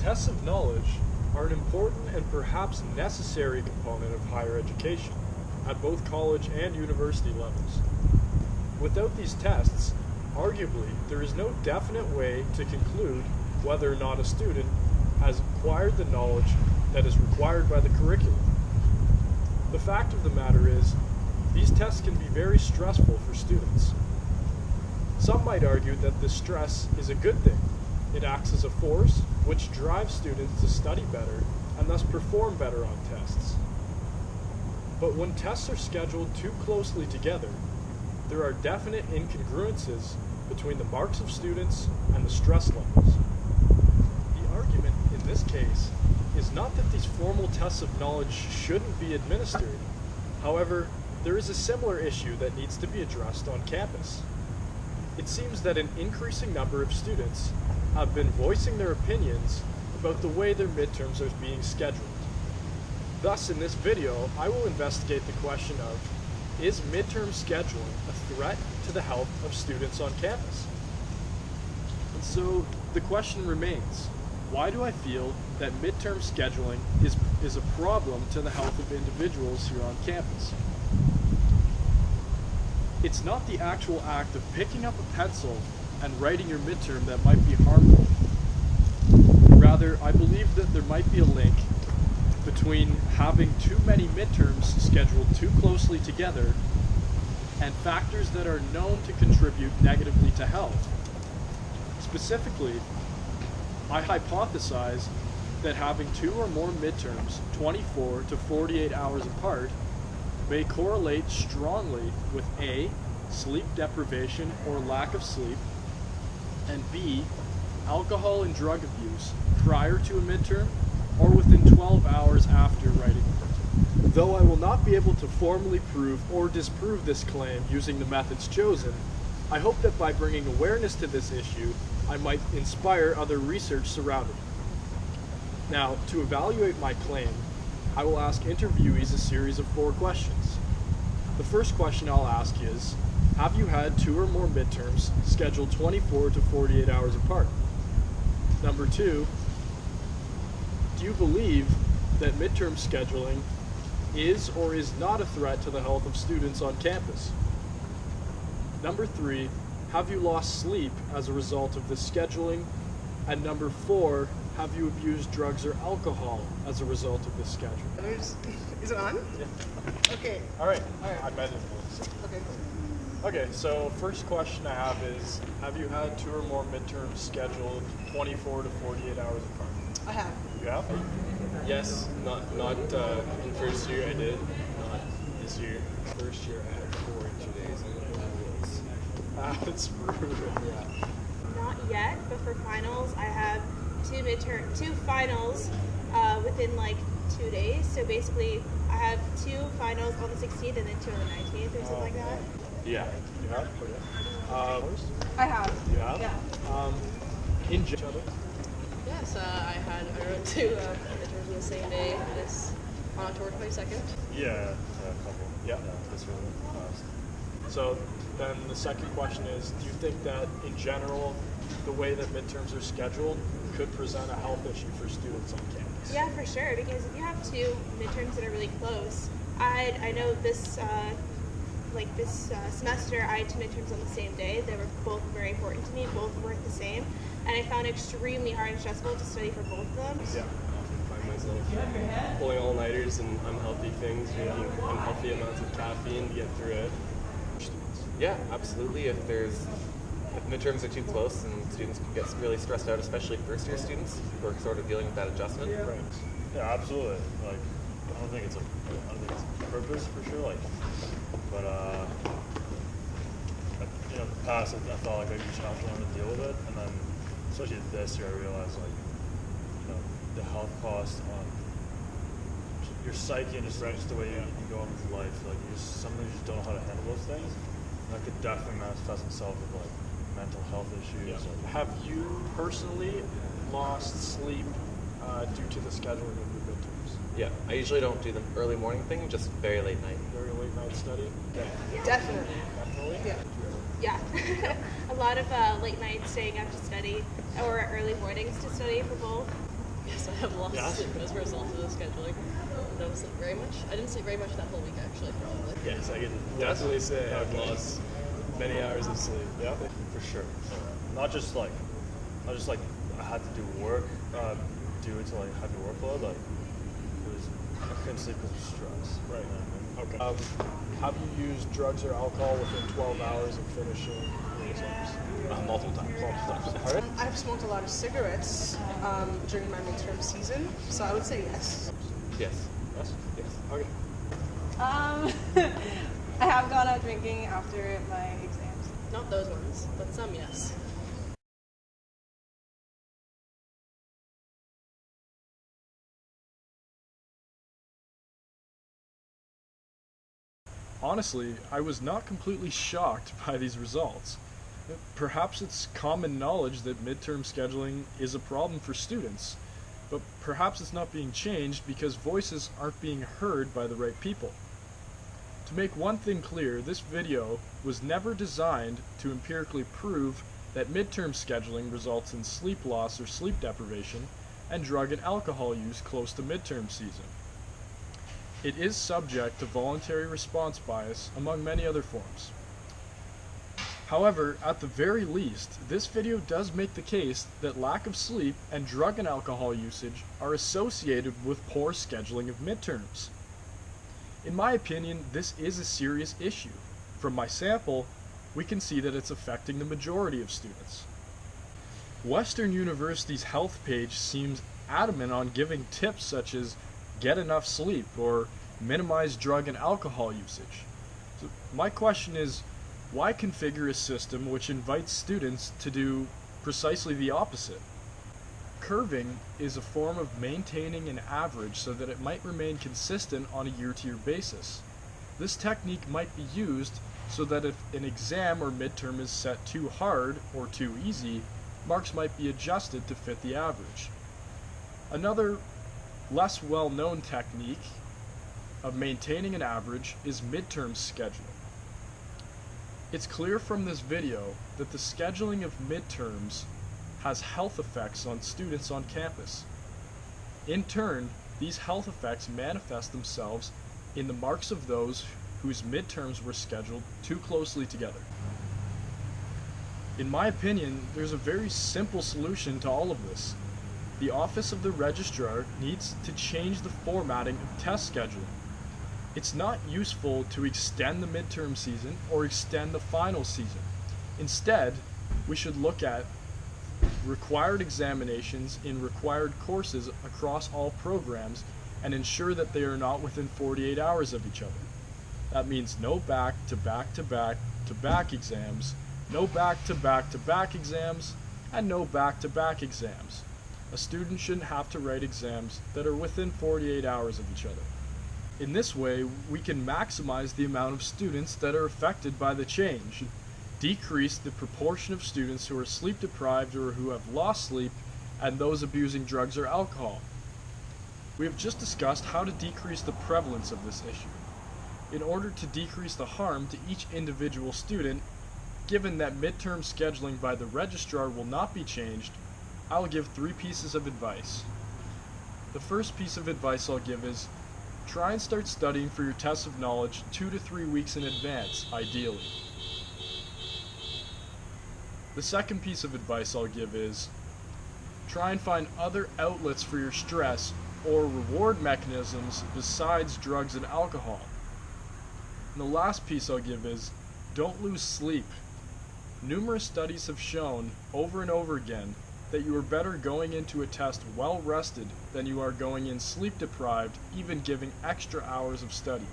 Tests of knowledge are an important and perhaps necessary component of higher education at both college and university levels. Without these tests, arguably, there is no definite way to conclude whether or not a student has acquired the knowledge that is required by the curriculum. The fact of the matter is, these tests can be very stressful for students. Some might argue that this stress is a good thing. It acts as a force which drives students to study better and thus perform better on tests. But when tests are scheduled too closely together, there are definite incongruences between the marks of students and the stress levels. The argument in this case is not that these formal tests of knowledge shouldn't be administered. However, there is a similar issue that needs to be addressed on campus. It seems that an increasing number of students have been voicing their opinions about the way their midterms are being scheduled. Thus, in this video, I will investigate the question of, is midterm scheduling a threat to the health of students on campus? And so, the question remains, why do I feel that midterm scheduling is a problem to the health of individuals here on campus? It's not the actual act of picking up a pencil and writing your midterm that might be harmful. Rather, I believe that there might be a link between having too many midterms scheduled too closely together and factors that are known to contribute negatively to health. Specifically, I hypothesize that having 2 or more midterms 24 to 48 hours apart may correlate strongly with A, sleep deprivation or lack of sleep, and B, alcohol and drug abuse prior to a midterm or within 12 hours after writing the midterm. Though I will not be able to formally prove or disprove this claim using the methods chosen, I hope that by bringing awareness to this issue, I might inspire other research surrounding it. Now, to evaluate my claim, I will ask interviewees a series of 4 questions. The first question I'll ask is, have you had 2 or more midterms scheduled 24 to 48 hours apart? Number 2, do you believe that midterm scheduling is or is not a threat to the health of students on campus? Number 3, have you lost sleep as a result of this scheduling? And number 4, have you abused drugs or alcohol as a result of this schedule? Is it on? Yeah. Okay. All right. All right. I bet it is. Okay. Okay, so first question I have is, have you had 2 or more midterms scheduled 24 to 48 hours apart? I have. You have? Yes, not in first year I did, not this year. First year I had 4 in 2 days. That's brutal. Yeah. Not yet, but for finals, I have 2 finals within like 2 days. So basically, I have 2 finals on the 16th and then 2 on the 19th or something like that. Yeah. You have? Okay. I have. You have? Yeah. In each other? Yes, I wrote 2 midterms on the same day as on October 22nd. Yeah, a couple. Yeah. This one last. So then the second question is, do you think that in general, the way that midterms are scheduled could present a health issue for students on campus? Yeah, for sure. Because if you have 2 midterms that are really close, I know this semester I had 2 midterms on the same day. They were both very important to me. Both weren't the same, and I found it extremely hard and stressful to study for both of them. Yeah. I find myself pulling all-nighters and unhealthy things, drinking unhealthy amounts of caffeine to get through it. Yeah, absolutely. If midterms are too close, and students can get really stressed out, especially first-year students who are sort of dealing with that adjustment. Right. Yeah, absolutely. Like, I don't think it's a purpose for sure. Like, but in the past, I felt like I just have to learn to deal with it, and then especially this year, I realized like, the health cost on your psyche and just the way you go on with life. Like, sometimes you just don't know how to handle those things. And that could definitely manifest itself with like mental health issues. Yeah. Like, Have you personally lost sleep due to the scheduling of your midterms? Yeah, I usually don't do the early morning thing, just very late night. Very late night study? Definitely. Definitely? Yeah. Yeah, a lot of late nights staying up to study, or early mornings to study for both. Yes, I have lost Yeah. sleep as a result of the scheduling. Don't sleep very much. I didn't sleep very much that whole week, actually, probably. Yes, I can Definitely say I've Okay. lost many hours of sleep. Yeah, for sure. Not just like I had to do work, due to like heavy workload. Like I couldn't sleep because of stress. Right. Okay. Have you used drugs or alcohol within 12 hours of finishing your exams? Multiple times. All right. I've smoked a lot of cigarettes during my midterm season, so I would say yes. Yes. Yes. Yes. Okay. I have gone out drinking after my exams. Not those ones, but some, yes. Honestly, I was not completely shocked by these results. Perhaps it's common knowledge that midterm scheduling is a problem for students, but perhaps it's not being changed because voices aren't being heard by the right people. To make one thing clear, this video was never designed to empirically prove that midterm scheduling results in sleep loss or sleep deprivation and drug and alcohol use close to midterm season. It is subject to voluntary response bias among many other forms. However, at the very least, this video does make the case that lack of sleep and drug and alcohol usage are associated with poor scheduling of midterms. In my opinion, this is a serious issue. From my sample, we can see that it's affecting the majority of students. Western University's health page seems adamant on giving tips such as get enough sleep or minimize drug and alcohol usage. So my question is, why configure a system which invites students to do precisely the opposite? Curving is a form of maintaining an average so that it might remain consistent on a year-to-year basis. This technique might be used so that if an exam or midterm is set too hard or too easy, marks might be adjusted to fit the average. Another less well-known technique of maintaining an average is midterm scheduling. It's clear from this video that the scheduling of midterms has health effects on students on campus. In turn, these health effects manifest themselves in the marks of those whose midterms were scheduled too closely together. In my opinion, there's a very simple solution to all of this. The Office of the Registrar needs to change the formatting of test scheduling. It's not useful to extend the midterm season or extend the final season. Instead, we should look at required examinations in required courses across all programs and ensure that they are not within 48 hours of each other. That means no back-to-back-to-back-to-back exams, no back-to-back-to-back exams, and no back-to-back exams. A student shouldn't have to write exams that are within 48 hours of each other. In this way, we can maximize the amount of students that are affected by the change, decrease the proportion of students who are sleep deprived or who have lost sleep, and those abusing drugs or alcohol. We have just discussed how to decrease the prevalence of this issue. In order to decrease the harm to each individual student, given that midterm scheduling by the registrar will not be changed, I will give 3 pieces of advice. The first piece of advice I'll give is, try and start studying for your tests of knowledge 2 to 3 weeks in advance, ideally. The second piece of advice I'll give is, try and find other outlets for your stress or reward mechanisms besides drugs and alcohol. And the last piece I'll give is, don't lose sleep. Numerous studies have shown over and over again that you are better going into a test well rested than you are going in sleep deprived, even giving extra hours of study.